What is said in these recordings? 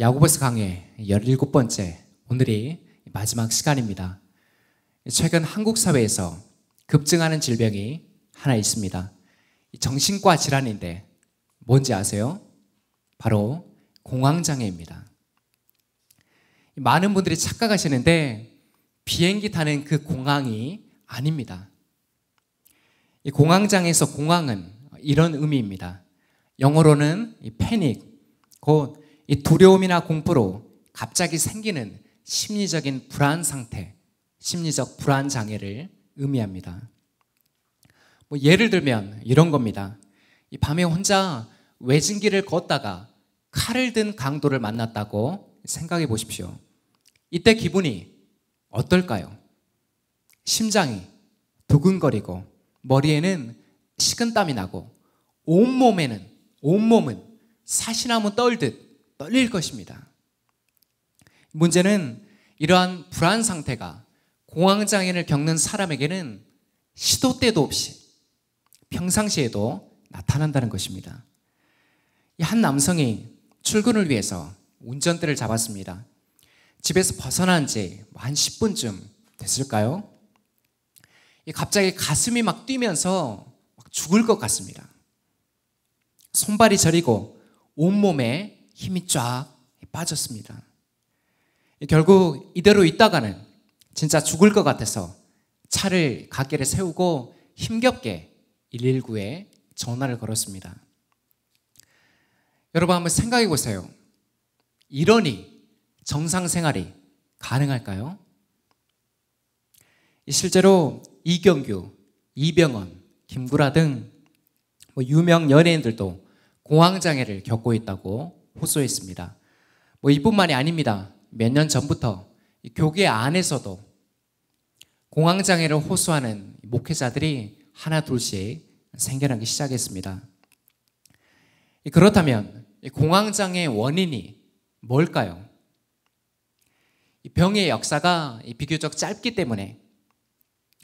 야고보서 강의 17번째, 오늘이 마지막 시간입니다. 최근 한국 사회에서 급증하는 질병이 하나 있습니다. 정신과 질환인데 뭔지 아세요? 바로 공황장애입니다. 많은 분들이 착각하시는데 비행기 타는 그 공황이 아닙니다. 이 공황장애에서 공황은 이런 의미입니다. 영어로는 패닉, 곧 이 두려움이나 공포로 갑자기 생기는 심리적인 불안 상태, 심리적 불안 장애를 의미합니다. 예를 들면 이런 겁니다. 이 밤에 혼자 외진 길을 걷다가 칼을 든 강도를 만났다고 생각해 보십시오. 이때 기분이 어떨까요? 심장이 두근거리고 머리에는 식은땀이 나고 온몸은 사시나무 떨듯 떨릴 것입니다. 문제는 이러한 불안 상태가 공황장애를 겪는 사람에게는 시도 때도 없이 평상시에도 나타난다는 것입니다. 한 남성이 출근을 위해서 운전대를 잡았습니다. 집에서 벗어난 지 한 10분쯤 됐을까요? 갑자기 가슴이 막 뛰면서 막 죽을 것 같습니다. 손발이 저리고 온몸에 힘이 쫙 빠졌습니다. 결국 이대로 있다가는 진짜 죽을 것 같아서 차를 갓길에 세우고 힘겹게 119에 전화를 걸었습니다. 여러분 한번 생각해 보세요. 이러니 정상 생활이 가능할까요? 실제로 이경규, 이병헌, 김구라 등 유명 연예인들도 공황장애를 겪고 있다고 호소했습니다. 이뿐만이 아닙니다. 몇 년 전부터 교계 안에서도 공황장애를 호소하는 목회자들이 하나 둘씩 생겨나기 시작했습니다. 그렇다면 공황장애의 원인이 뭘까요? 병의 역사가 비교적 짧기 때문에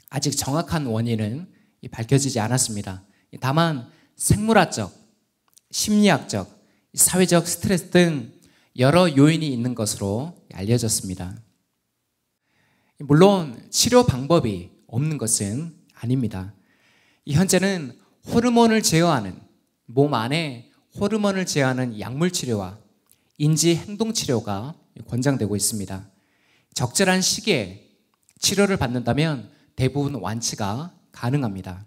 아직 정확한 원인은 밝혀지지 않았습니다. 다만 생물학적, 심리학적, 사회적 스트레스 등 여러 요인이 있는 것으로 알려졌습니다. 물론 치료 방법이 없는 것은 아닙니다. 현재는 호르몬을 제어하는, 몸 안에 호르몬을 제어하는 약물 치료와 인지 행동 치료가 권장되고 있습니다. 적절한 시기에 치료를 받는다면 대부분 완치가 가능합니다.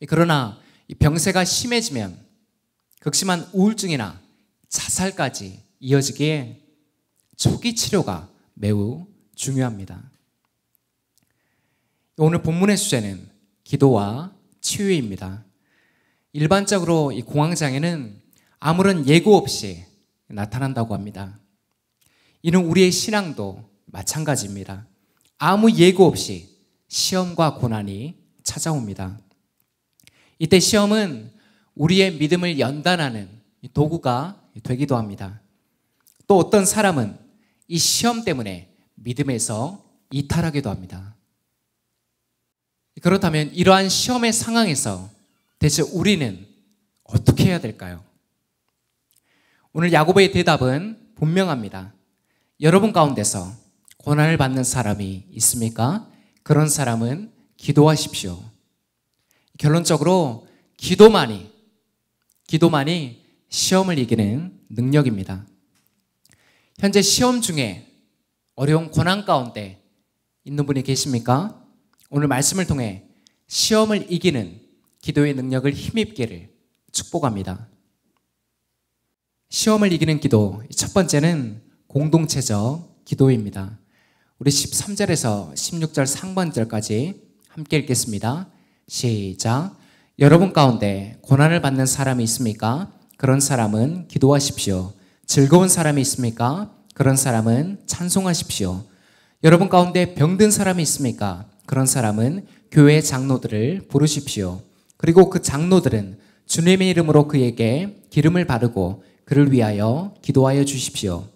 그러나 병세가 심해지면 극심한 우울증이나 자살까지 이어지기에 초기 치료가 매우 중요합니다. 오늘 본문의 주제는 기도와 치유입니다. 일반적으로 이 공황장애는 아무런 예고 없이 나타난다고 합니다. 이는 우리의 신앙도 마찬가지입니다. 아무 예고 없이 시험과 고난이 찾아옵니다. 이때 시험은 우리의 믿음을 연단하는 도구가 되기도 합니다. 또 어떤 사람은 이 시험 때문에 믿음에서 이탈하기도 합니다. 그렇다면 이러한 시험의 상황에서 대체 우리는 어떻게 해야 될까요? 오늘 야고보의 대답은 분명합니다. 여러분 가운데서 고난을 받는 사람이 있습니까? 그런 사람은 기도하십시오. 결론적으로 기도만이 시험을 이기는 능력입니다. 현재 시험 중에 어려운 고난 가운데 있는 분이 계십니까? 오늘 말씀을 통해 시험을 이기는 기도의 능력을 힘입기를 축복합니다. 시험을 이기는 기도, 첫 번째는 공동체적 기도입니다. 우리 13절에서 16절 상반절까지 함께 읽겠습니다. 시작. 여러분 가운데 고난을 받는 사람이 있습니까? 그런 사람은 기도하십시오. 즐거운 사람이 있습니까? 그런 사람은 찬송하십시오. 여러분 가운데 병든 사람이 있습니까? 그런 사람은 교회 장로들을 부르십시오. 그리고 그 장로들은 주님의 이름으로 그에게 기름을 바르고 그를 위하여 기도하여 주십시오.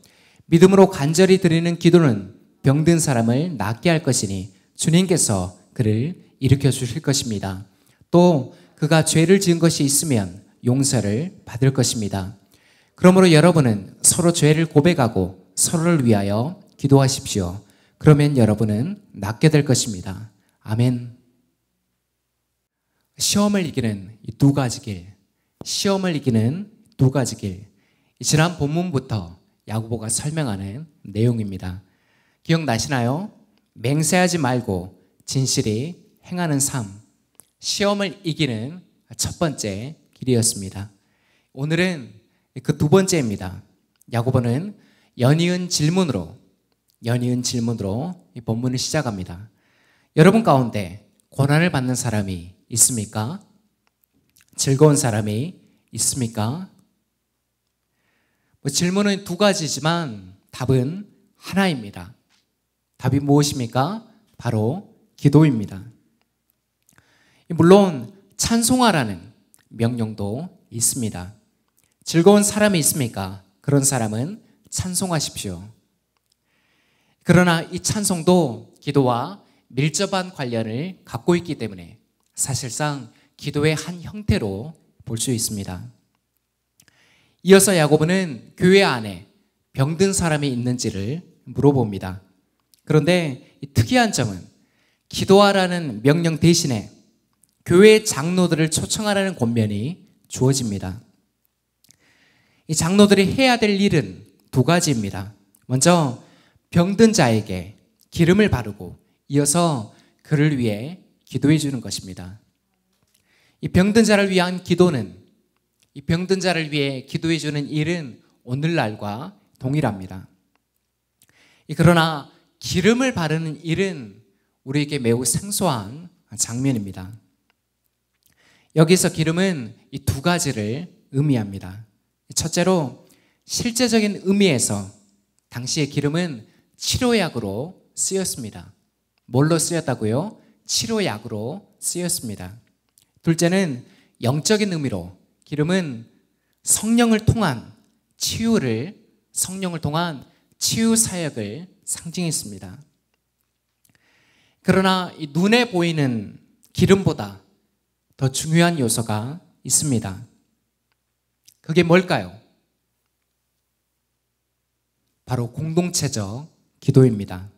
믿음으로 간절히 드리는 기도는 병든 사람을 낫게 할 것이니 주님께서 그를 일으켜 주실 것입니다. 또 그가 죄를 지은 것이 있으면 용서를 받을 것입니다. 그러므로 여러분은 서로 죄를 고백하고 서로를 위하여 기도하십시오. 그러면 여러분은 낫게 될 것입니다. 아멘. 시험을 이기는 이 두 가지 길, 시험을 이기는 두 가지 길. 지난 본문부터 야고보가 설명하는 내용입니다. 기억나시나요? 맹세하지 말고 진실이 행하는 삶, 시험을 이기는 첫 번째 길이었습니다. 오늘은 그 두 번째입니다. 야고보는 연이은 질문으로 이 본문을 시작합니다. 여러분 가운데 고난을 받는 사람이 있습니까? 즐거운 사람이 있습니까? 질문은 두 가지지만 답은 하나입니다. 답이 무엇입니까? 바로 기도입니다. 물론 찬송하라는 명령도 있습니다. 즐거운 사람이 있습니까? 그런 사람은 찬송하십시오. 그러나 이 찬송도 기도와 밀접한 관련을 갖고 있기 때문에 사실상 기도의 한 형태로 볼 수 있습니다. 이어서 야고보는 교회 안에 병든 사람이 있는지를 물어봅니다. 그런데 이 특이한 점은 기도하라는 명령 대신에 교회 장로들을 초청하라는 권면이 주어집니다. 이 장로들이 해야 될 일은 두 가지입니다. 먼저 병든 자에게 기름을 바르고 이어서 그를 위해 기도해 주는 것입니다. 이 병든 자를 위한 기도는, 이 병든 자를 위해 기도해 주는 일은 오늘날과 동일합니다. 그러나 기름을 바르는 일은 우리에게 매우 생소한 장면입니다. 여기서 기름은 이 두 가지를 의미합니다. 첫째로 실제적인 의미에서 당시의 기름은 치료약으로 쓰였습니다. 뭘로 쓰였다고요? 치료약으로 쓰였습니다. 둘째는 영적인 의미로 기름은 성령을 통한 치유 사역을 상징했습니다. 그러나 이 눈에 보이는 기름보다 더 중요한 요소가 있습니다. 그게 뭘까요? 바로 공동체적 기도입니다.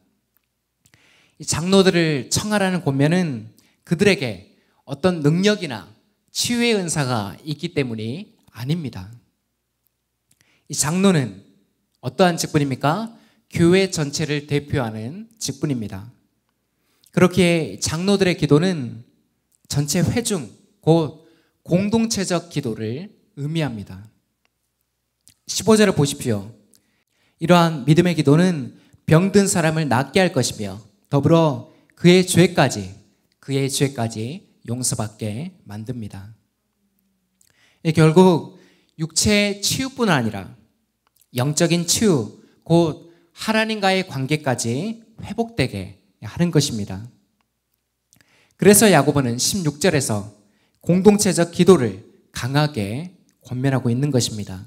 이 장로들을 청하라는 권면은 그들에게 어떤 능력이나 치유의 은사가 있기 때문이 아닙니다. 이 장로는 어떠한 직분입니까? 교회 전체를 대표하는 직분입니다. 그렇게 장로들의 기도는 전체 회중, 곧 공동체적 기도를 의미합니다. 15절을 보십시오. 이러한 믿음의 기도는 병든 사람을 낫게 할 것이며 더불어 그의 죄까지 용서받게 만듭니다. 결국 육체의 치유뿐 아니라 영적인 치유, 곧 하나님과의 관계까지 회복되게 하는 것입니다. 그래서 야고보는 16절에서 공동체적 기도를 강하게 권면하고 있는 것입니다.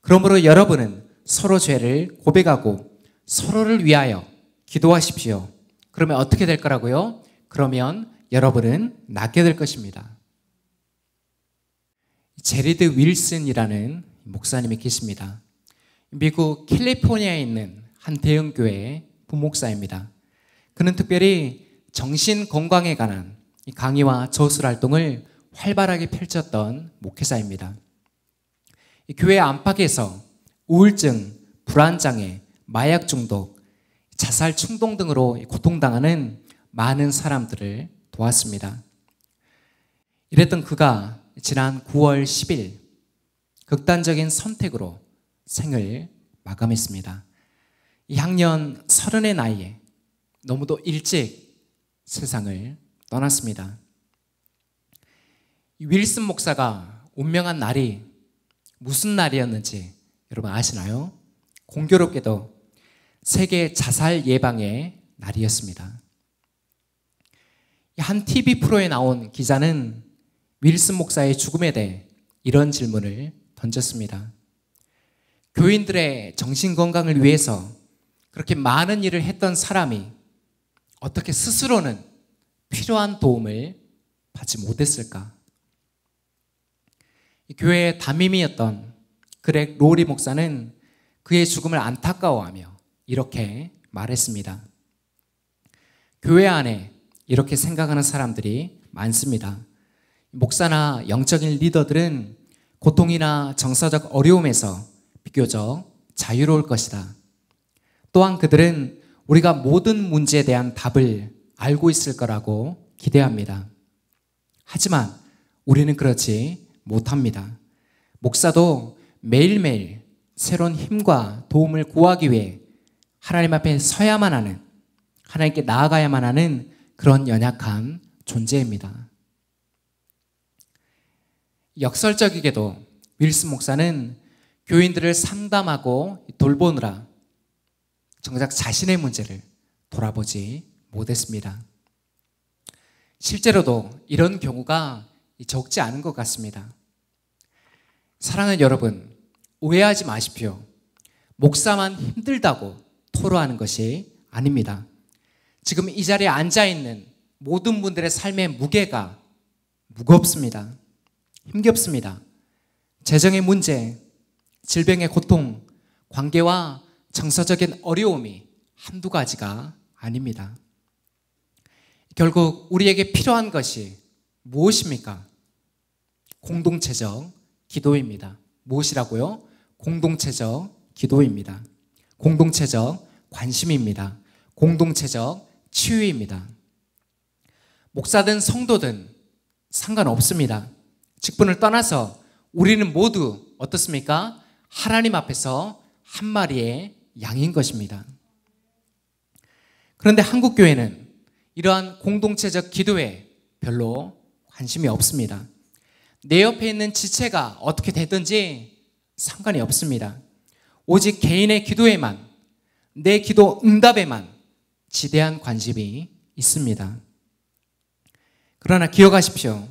그러므로 여러분은 서로 죄를 고백하고 서로를 위하여 기도하십시오. 그러면 어떻게 될 거라고요? 그러면 여러분은 낫게 될 것입니다. 제리드 윌슨이라는 목사님이 계십니다. 미국 캘리포니아에 있는 한 대형교회의 부목사입니다. 그는 특별히 정신건강에 관한 강의와 저술 활동을 활발하게 펼쳤던 목회자입니다. 교회 안팎에서 우울증, 불안장애, 마약 중독, 자살 충동 등으로 고통당하는 많은 사람들을 도왔습니다. 이랬던 그가 지난 9월 10일 극단적인 선택으로 생을 마감했습니다. 향년 30의 나이에 너무도 일찍 세상을 떠났습니다. 윌슨 목사가 운명한 날이 무슨 날이었는지 여러분 아시나요? 공교롭게도 세계 자살 예방의 날이었습니다. 한 TV 프로에 나온 기자는 윌슨 목사의 죽음에 대해 이런 질문을 던졌습니다. 교인들의 정신건강을 위해서 그렇게 많은 일을 했던 사람이 어떻게 스스로는 필요한 도움을 받지 못했을까? 교회의 담임이었던 그렉 로리 목사는 그의 죽음을 안타까워하며 이렇게 말했습니다. 교회 안에 이렇게 생각하는 사람들이 많습니다. 목사나 영적인 리더들은 고통이나 정서적 어려움에서 비교적 자유로울 것이다. 또한 그들은 우리가 모든 문제에 대한 답을 알고 있을 거라고 기대합니다. 하지만 우리는 그렇지 못합니다. 목사도 매일매일 새로운 힘과 도움을 구하기 위해 하나님 앞에 서야만 하는, 하나님께 나아가야만 하는 그런 연약한 존재입니다. 역설적이게도 윌슨 목사는 교인들을 상담하고 돌보느라 정작 자신의 문제를 돌아보지 못했습니다. 실제로도 이런 경우가 적지 않은 것 같습니다. 사랑하는 여러분, 오해하지 마십시오. 목사만 힘들다고 토로하는 것이 아닙니다. 지금 이 자리에 앉아있는 모든 분들의 삶의 무게가 무겁습니다. 힘겹습니다. 재정의 문제, 질병의 고통, 관계와 정서적인 어려움이 한두 가지가 아닙니다. 결국 우리에게 필요한 것이 무엇입니까? 공동체적 기도입니다. 무엇이라고요? 공동체적 기도입니다. 공동체적 관심입니다. 공동체적 치유입니다. 목사든 성도든 상관없습니다. 직분을 떠나서 우리는 모두 어떻습니까? 하나님 앞에서 한 마리의 양인 것입니다. 그런데 한국교회는 이러한 공동체적 기도에 별로 관심이 없습니다. 내 옆에 있는 지체가 어떻게 되든지 상관이 없습니다. 오직 개인의 기도에만, 내 기도 응답에만 지대한 관심이 있습니다. 그러나 기억하십시오.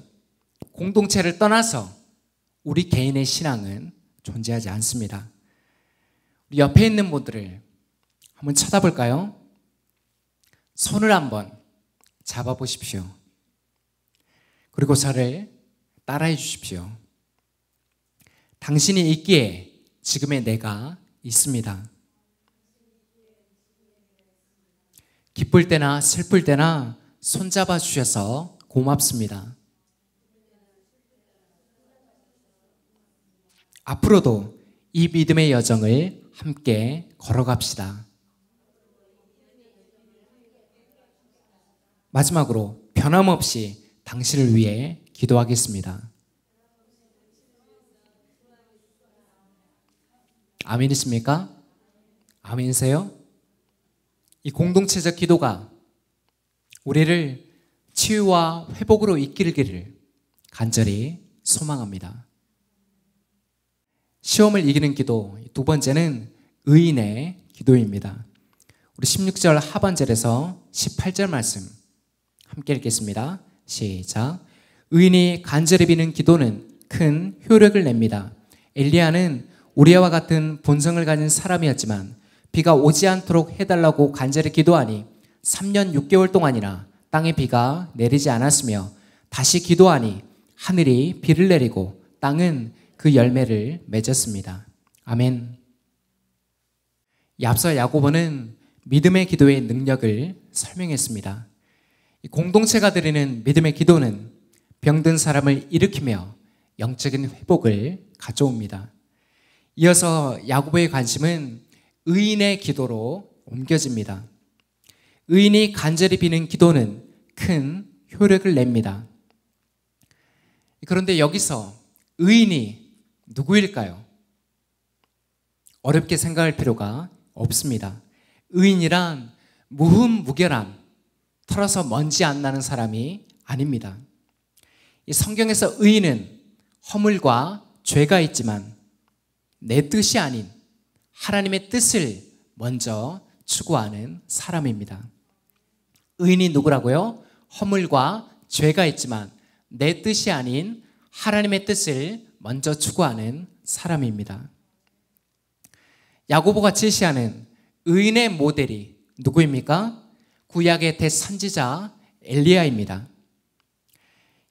공동체를 떠나서 우리 개인의 신앙은 존재하지 않습니다. 우리 옆에 있는 분들을 한번 쳐다볼까요? 손을 한번 잡아보십시오. 그리고 저를 따라해 주십시오. 당신이 있기에 지금의 내가 있습니다. 기쁠 때나 슬플 때나 손잡아 주셔서 고맙습니다. 앞으로도 이 믿음의 여정을 함께 걸어갑시다. 마지막으로 변함없이 당신을 위해 기도하겠습니다. 아멘이십니까? 아멘이세요? 이 공동체적 기도가 우리를 치유와 회복으로 이끌기를 간절히 소망합니다. 시험을 이기는 기도, 두 번째는 의인의 기도입니다. 우리 16절 하반절에서 18절 말씀 함께 읽겠습니다. 시작. 의인이 간절히 비는 기도는 큰 효력을 냅니다. 엘리야는 우리와 같은 본성을 가진 사람이었지만 비가 오지 않도록 해달라고 간절히 기도하니 3년 6개월 동안이나 땅에 비가 내리지 않았으며 다시 기도하니 하늘이 비를 내리고 땅은 그 열매를 맺었습니다. 아멘. 앞서 야고보는 믿음의 기도의 능력을 설명했습니다. 공동체가 드리는 믿음의 기도는 병든 사람을 일으키며 영적인 회복을 가져옵니다. 이어서 야고보의 관심은 의인의 기도로 옮겨집니다. 의인이 간절히 비는 기도는 큰 효력을 냅니다. 그런데 여기서 의인이 누구일까요? 어렵게 생각할 필요가 없습니다. 의인이란 무흠무결한, 털어서 먼지 안 나는 사람이 아닙니다. 이 성경에서 의인은 허물과 죄가 있지만 내 뜻이 아닌 하나님의 뜻을 먼저 추구하는 사람입니다. 의인이 누구라고요? 허물과 죄가 있지만 내 뜻이 아닌 하나님의 뜻을 먼저 추구하는 사람입니다. 야고보가 제시하는 의인의 모델이 누구입니까? 구약의 대선지자 엘리야입니다.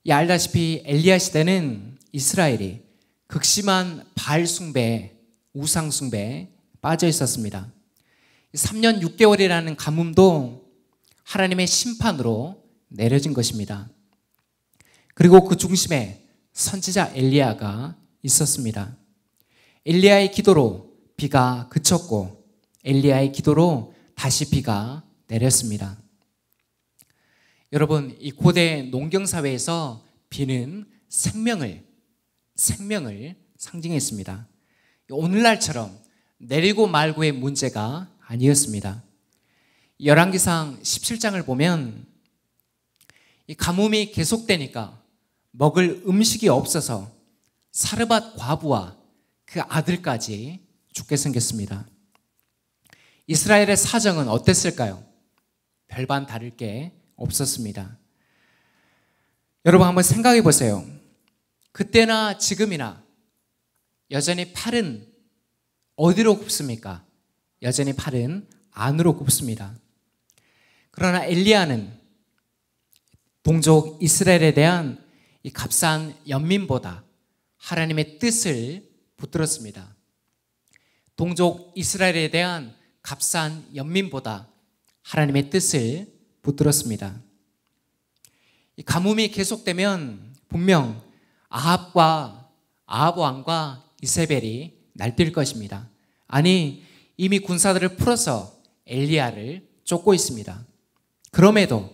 알다시피 엘리야 시대는 이스라엘이 극심한 바알 숭배, 우상 숭배에 빠져 있었습니다. 3년 6개월이라는 가뭄도 하나님의 심판으로 내려진 것입니다. 그리고 그 중심에 선지자 엘리야가 있었습니다. 엘리야의 기도로 비가 그쳤고 엘리야의 기도로 다시 비가 내렸습니다. 여러분, 이 고대 농경사회에서 비는 생명을 상징했습니다. 오늘날처럼 내리고 말고의 문제가 아니었습니다. 열왕기상 17장을 보면 이 가뭄이 계속되니까 먹을 음식이 없어서 사르밧 과부와 그 아들까지 죽게 생겼습니다. 이스라엘의 사정은 어땠을까요? 별반 다를 게 없었습니다. 여러분 한번 생각해 보세요. 그때나 지금이나 여전히 팔은 어디로 굽습니까? 여전히 팔은 안으로 굽습니다. 그러나 엘리야는 동족 이스라엘에 대한 이 값싼 연민보다 하나님의 뜻을 붙들었습니다. 동족 이스라엘에 대한 값싼 연민보다 하나님의 뜻을 붙들었습니다. 이 가뭄이 계속되면 분명 아합 왕과 이세벨이 날뛸 것입니다. 아니, 이미 군사들을 풀어서 엘리야를 쫓고 있습니다. 그럼에도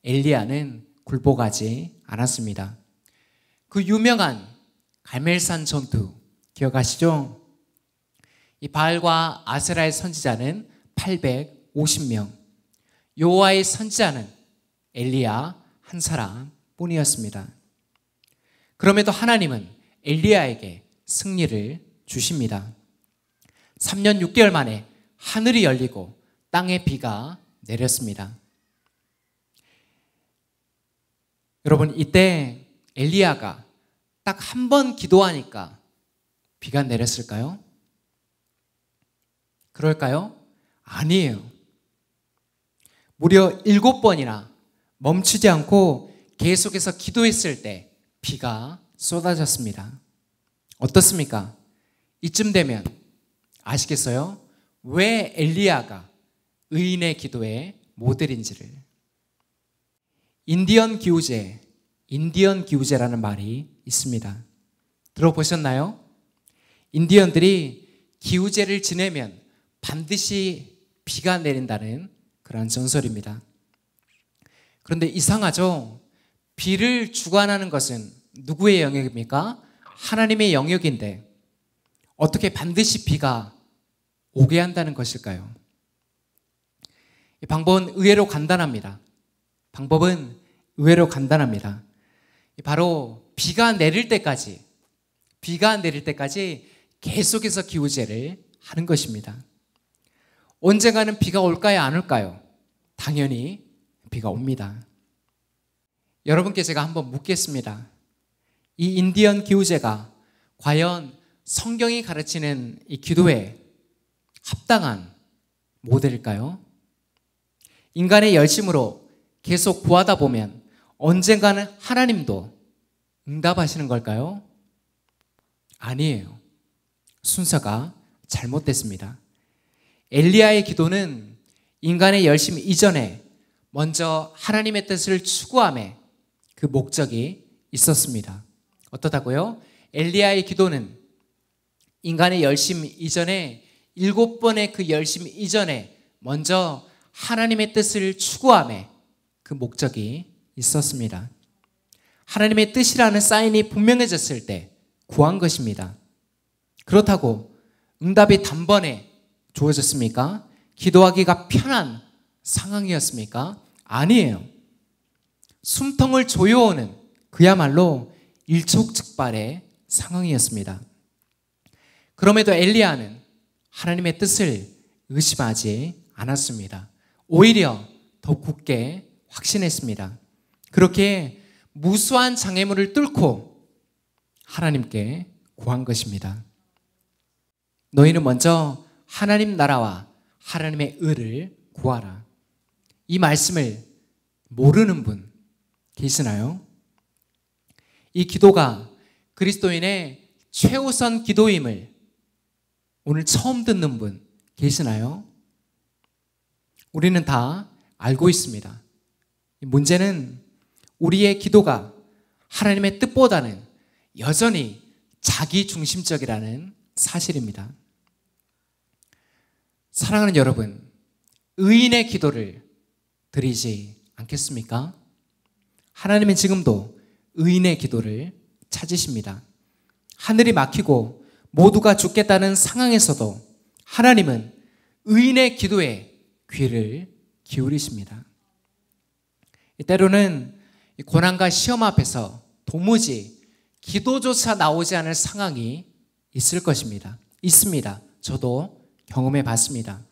엘리야는 굴복하지 않았습니다. 그 유명한 갈멜산 전투 기억하시죠? 이 바알과 아세라의 선지자는 850명, 여호와의 선지자는 엘리야 한 사람뿐이었습니다. 그럼에도 하나님은 엘리야에게 승리를 주십니다. 3년 6개월 만에 하늘이 열리고 땅에 비가 내렸습니다. 여러분, 이때 엘리야가 딱 한 번 기도하니까 비가 내렸을까요? 그럴까요? 아니에요. 무려 7번이나 멈추지 않고 계속해서 기도했을 때 비가 쏟아졌습니다. 어떻습니까? 이쯤 되면 아시겠어요? 왜 엘리야가 의인의 기도에 못 드린지를. 인디언 기우제라는 말이 있습니다. 들어보셨나요? 인디언들이 기우제를 지내면 반드시 비가 내린다는 그런 전설입니다. 그런데 이상하죠? 비를 주관하는 것은 누구의 영역입니까? 하나님의 영역인데 어떻게 반드시 비가 오게 한다는 것일까요? 이 방법은 의외로 간단합니다. 바로 비가 내릴 때까지 계속해서 기우제를 하는 것입니다. 언젠가는 비가 올까요? 안 올까요? 당연히 비가 옵니다. 여러분께 제가 한번 묻겠습니다. 이 인디언 기우제가 과연 성경이 가르치는 이 기도에 합당한 모델일까요? 인간의 열심으로 계속 구하다 보면 언젠가는 하나님도 응답하시는 걸까요? 아니에요. 순서가 잘못됐습니다. 엘리야의 기도는 인간의 열심 이전에 먼저 하나님의 뜻을 추구함에 그 목적이 있었습니다. 어떻다고요? 엘리야의 기도는 인간의 열심 이전에 7번의 그 열심 이전에 먼저 하나님의 뜻을 추구함에 그 목적이 있었습니다. 하나님의 뜻이라는 사인이 분명해졌을 때 구한 것입니다. 그렇다고 응답이 단번에 주어졌습니까? 기도하기가 편한 상황이었습니까? 아니에요. 숨통을 조여오는 그야말로 일촉즉발의 상황이었습니다. 그럼에도 엘리야는 하나님의 뜻을 의심하지 않았습니다. 오히려 더 굳게 확신했습니다. 그렇게 무수한 장애물을 뚫고 하나님께 구한 것입니다. 너희는 먼저 하나님 나라와 하나님의 의를 구하라. 이 말씀을 모르는 분 계시나요? 이 기도가 그리스도인의 최우선 기도임을 오늘 처음 듣는 분 계시나요? 우리는 다 알고 있습니다. 문제는 우리의 기도가 하나님의 뜻보다는 여전히 자기중심적이라는 사실입니다. 사랑하는 여러분, 의인의 기도를 드리지 않겠습니까? 하나님은 지금도 의인의 기도를 찾으십니다. 하늘이 막히고 모두가 죽겠다는 상황에서도 하나님은 의인의 기도에 귀를 기울이십니다. 때로는 고난과 시험 앞에서 도무지 기도조차 나오지 않을 상황이 있을 것입니다. 있습니다. 저도 경험해 봤습니다.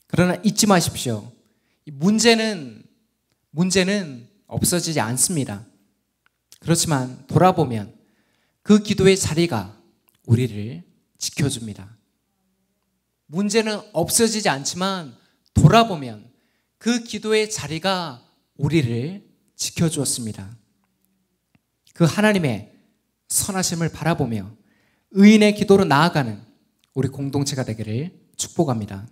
그러나 잊지 마십시오. 문제는 없어지지 않습니다. 그렇지만 돌아보면 그 기도의 자리가 우리를 지켜줍니다. 문제는 없어지지 않지만 돌아보면 그 기도의 자리가 우리를 지켜주었습니다. 그 하나님의 선하심을 바라보며 의인의 기도로 나아가는 우리 공동체가 되기를 축복합니다.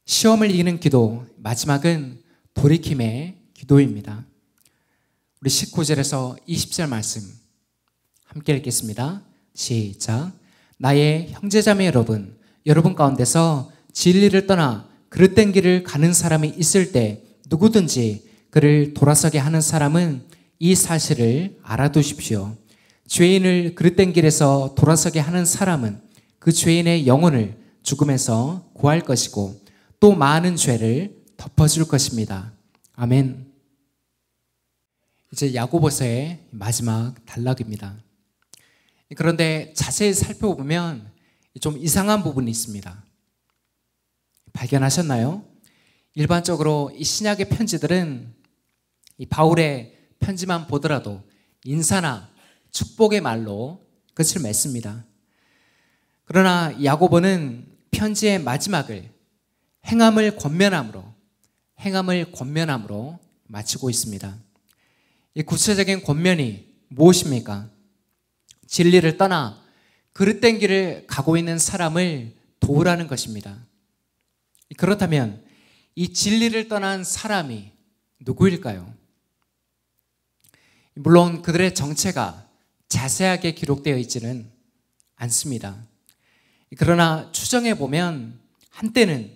시험을 이기는 기도, 마지막은 돌이킴의 기도입니다. 우리 19절에서 20절 말씀 함께 읽겠습니다. 시작. 나의 형제자매 여러분 가운데서 진리를 떠나 그릇된 길을 가는 사람이 있을 때 누구든지 그를 돌아서게 하는 사람은 이 사실을 알아두십시오. 죄인을 그릇된 길에서 돌아서게 하는 사람은 그 죄인의 영혼을 죽음에서 구할 것이고 또 많은 죄를 덮어줄 것입니다. 아멘. 이제 야고보서의 마지막 단락입니다. 그런데 자세히 살펴보면 좀 이상한 부분이 있습니다. 발견하셨나요? 일반적으로 이 신약의 편지들은 이 바울의 편지만 보더라도 인사나 축복의 말로 끝을 맺습니다. 그러나 야고보는 편지의 마지막을 행함을 권면함으로 마치고 있습니다. 이 구체적인 권면이 무엇입니까? 진리를 떠나 그릇된 길을 가고 있는 사람을 도우라는 것입니다. 그렇다면 이 진리를 떠난 사람이 누구일까요? 물론 그들의 정체가 자세하게 기록되어 있지는 않습니다. 그러나 추정해 보면 한때는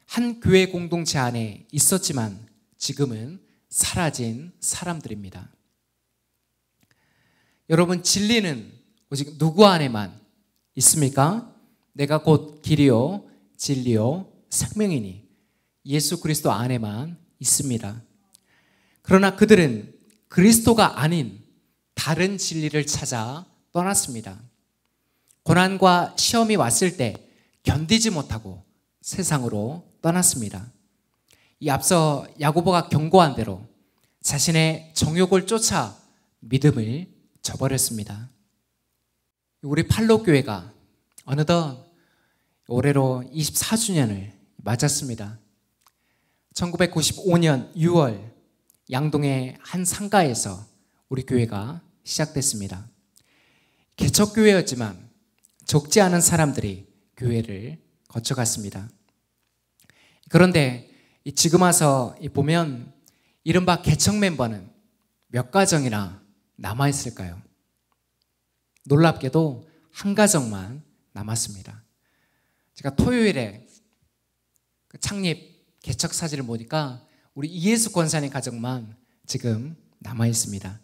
한 교회 공동체 안에 있었지만 지금은 사라진 사람들입니다. 여러분, 진리는 오직 누구 안에만 있습니까? 내가 곧 길이요 진리요 생명이니 예수 그리스도 안에만 있습니다. 그러나 그들은 그리스도가 아닌 다른 진리를 찾아 떠났습니다. 고난과 시험이 왔을 때 견디지 못하고 세상으로 떠났습니다. 이 앞서 야고보가 경고한 대로 자신의 정욕을 쫓아 믿음을 저버렸습니다. 우리 팔로교회가 어느덧 올해로 24주년을 맞았습니다. 1995년 6월 양동의 한 상가에서 우리 교회가 시작됐습니다. 개척교회였지만 적지 않은 사람들이 교회를 거쳐갔습니다. 그런데 지금 와서 보면 이른바 개척 멤버는 몇 가정이나 남아있을까요? 놀랍게도 한 가정만 남았습니다. 제가 토요일에 창립 개척 사진을 보니까 우리 이예수 권사님 가정만 지금 남아있습니다.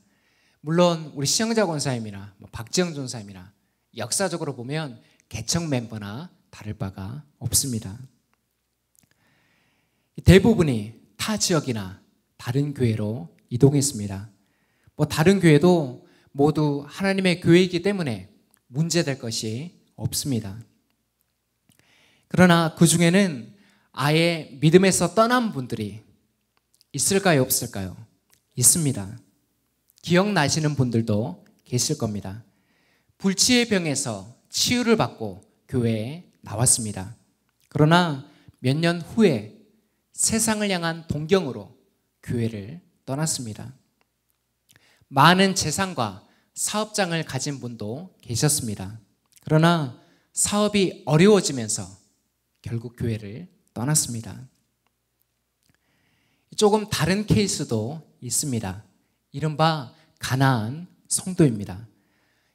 물론 우리 시영자 권사님이나 박지영 전사님이나 역사적으로 보면 개척 멤버나 다를 바가 없습니다. 대부분이 타 지역이나 다른 교회로 이동했습니다. 다른 교회도 모두 하나님의 교회이기 때문에 문제될 것이 없습니다. 그러나 그 중에는 아예 믿음에서 떠난 분들이 있을까요, 없을까요? 있습니다. 기억나시는 분들도 계실 겁니다. 불치의 병에서 치유를 받고 교회에 나왔습니다. 그러나 몇 년 후에 세상을 향한 동경으로 교회를 떠났습니다. 많은 재산과 사업장을 가진 분도 계셨습니다. 그러나 사업이 어려워지면서 결국 교회를 떠났습니다. 조금 다른 케이스도 있습니다. 이른바 가나안 성도입니다.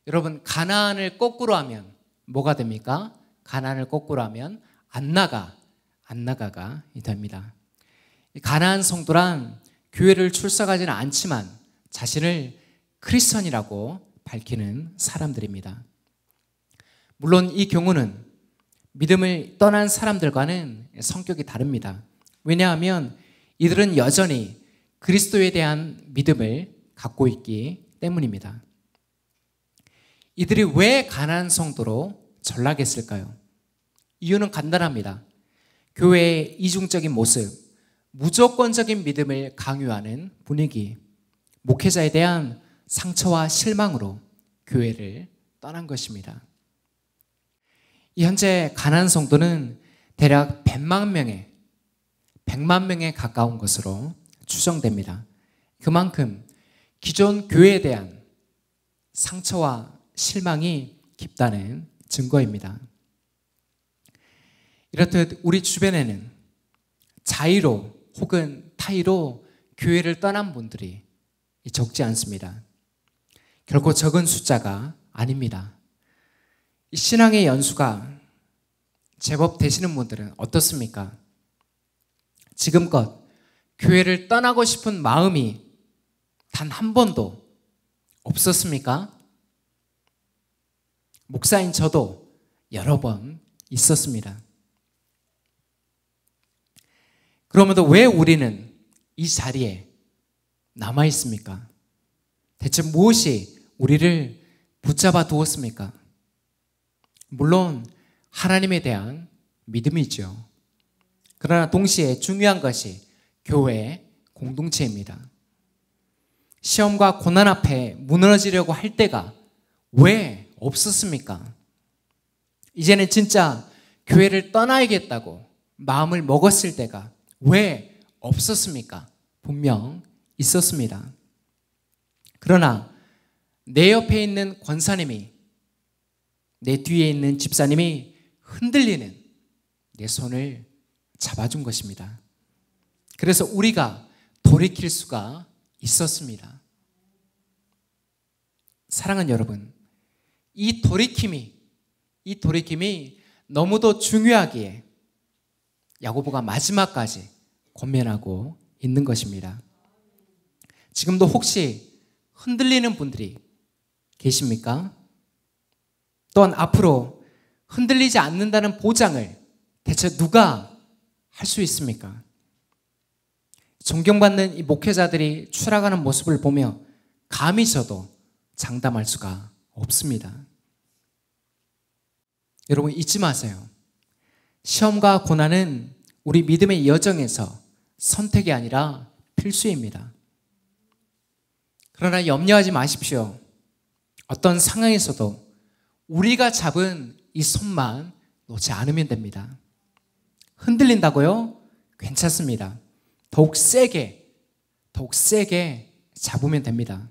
여러분, 가나안을 거꾸로 하면 뭐가 됩니까? 가나안을 거꾸로 하면 안나가가 됩니다. 가나안 성도란 교회를 출석하지는 않지만 자신을 크리스천이라고 밝히는 사람들입니다. 물론 이 경우는 믿음을 떠난 사람들과는 성격이 다릅니다. 왜냐하면 이들은 여전히 그리스도에 대한 믿음을 갖고 있기 때문입니다. 이들이 왜 가나안 성도로 전락했을까요? 이유는 간단합니다. 교회의 이중적인 모습, 무조건적인 믿음을 강요하는 분위기, 목회자에 대한 상처와 실망으로 교회를 떠난 것입니다. 현재 가나안 성도는 대략 100만 명에 가까운 것으로 추정됩니다. 그만큼 기존 교회에 대한 상처와 실망이 깊다는 증거입니다. 이렇듯 우리 주변에는 자의로 혹은 타의로 교회를 떠난 분들이 적지 않습니다. 결코 적은 숫자가 아닙니다. 이 신앙의 연수가 제법 되시는 분들은 어떻습니까? 지금껏 교회를 떠나고 싶은 마음이 단 한 번도 없었습니까? 목사인 저도 여러 번 있었습니다. 그러면도 왜 우리는 이 자리에 남아 있습니까? 대체 무엇이 우리를 붙잡아 두었습니까? 물론 하나님에 대한 믿음이죠. 그러나 동시에 중요한 것이 교회 공동체입니다. 시험과 고난 앞에 무너지려고 할 때가 왜 없었습니까? 이제는 진짜 교회를 떠나야겠다고 마음을 먹었을 때가 왜 없었습니까? 분명 있었습니다. 그러나 내 옆에 있는 권사님이, 내 뒤에 있는 집사님이 흔들리는 내 손을 잡아준 것입니다. 그래서 우리가 돌이킬 수가 있었습니다. 사랑하는 여러분, 이 돌이킴이 너무도 중요하기에 야고보가 마지막까지 권면하고 있는 것입니다. 지금도 혹시 흔들리는 분들이 계십니까? 또한 앞으로 흔들리지 않는다는 보장을 대체 누가 할 수 있습니까? 존경받는 이 목회자들이 추락하는 모습을 보며 감히 저도 장담할 수가 없습니다. 여러분, 잊지 마세요. 시험과 고난은 우리 믿음의 여정에서 선택이 아니라 필수입니다. 그러나 염려하지 마십시오. 어떤 상황에서도 우리가 잡은 이 손만 놓지 않으면 됩니다. 흔들린다고요? 괜찮습니다. 더욱 세게 잡으면 됩니다.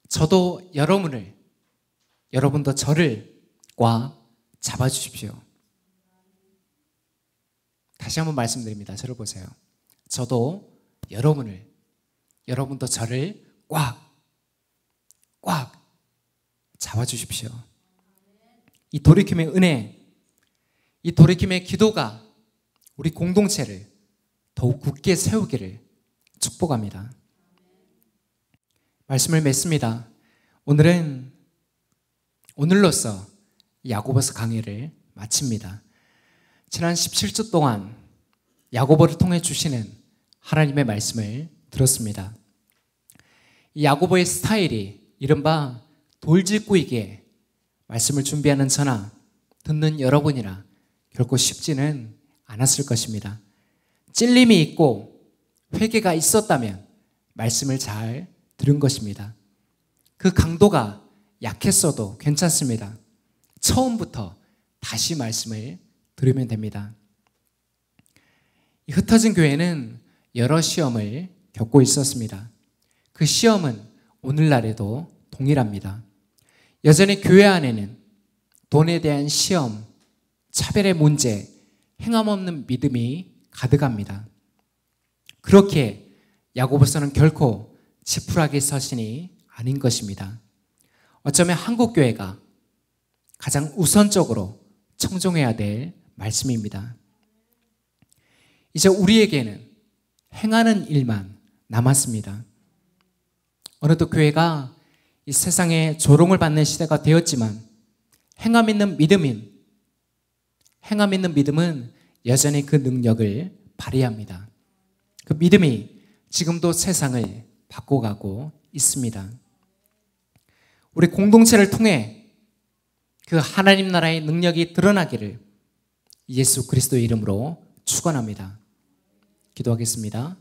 저도 여러분도 저를 꽉 잡아주십시오. 다시 한번 말씀드립니다. 저를 보세요. 저도 여러분도 저를 꽉 잡아주십시오. 이 돌이킴의 은혜, 이 돌이킴의 기도가 우리 공동체를 더욱 굳게 세우기를 축복합니다. 말씀을 맺습니다. 오늘로써 야고보서 강의를 마칩니다. 지난 17주 동안 야고보를 통해 주시는 하나님의 말씀을 들었습니다. 이 야고보의 스타일이 이른바 돌직구이기에 말씀을 준비하는 저나 듣는 여러분이라 결코 쉽지는 않았을 것입니다. 찔림이 있고 회개가 있었다면 말씀을 잘 들은 것입니다. 그 강도가 약했어도 괜찮습니다. 처음부터 다시 말씀을 들으면 됩니다. 이 흩어진 교회는 여러 시험을 겪고 있었습니다. 그 시험은 오늘날에도 동일합니다. 여전히 교회 안에는 돈에 대한 시험, 차별의 문제, 행함 없는 믿음이 가득합니다. 그렇게 야고보서는 결코 지푸라기 서신이 아닌 것입니다. 어쩌면 한국교회가 가장 우선적으로 청종해야 될 말씀입니다. 이제 우리에게는 행하는 일만 남았습니다. 어느덧 교회가 이 세상에 조롱을 받는 시대가 되었지만 행함 있는 믿음은 여전히 그 능력을 발휘합니다. 그 믿음이 지금도 세상을 바꿔가고 있습니다. 우리 공동체를 통해 그 하나님 나라의 능력이 드러나기를 예수 그리스도의 이름으로 축원합니다. 기도하겠습니다.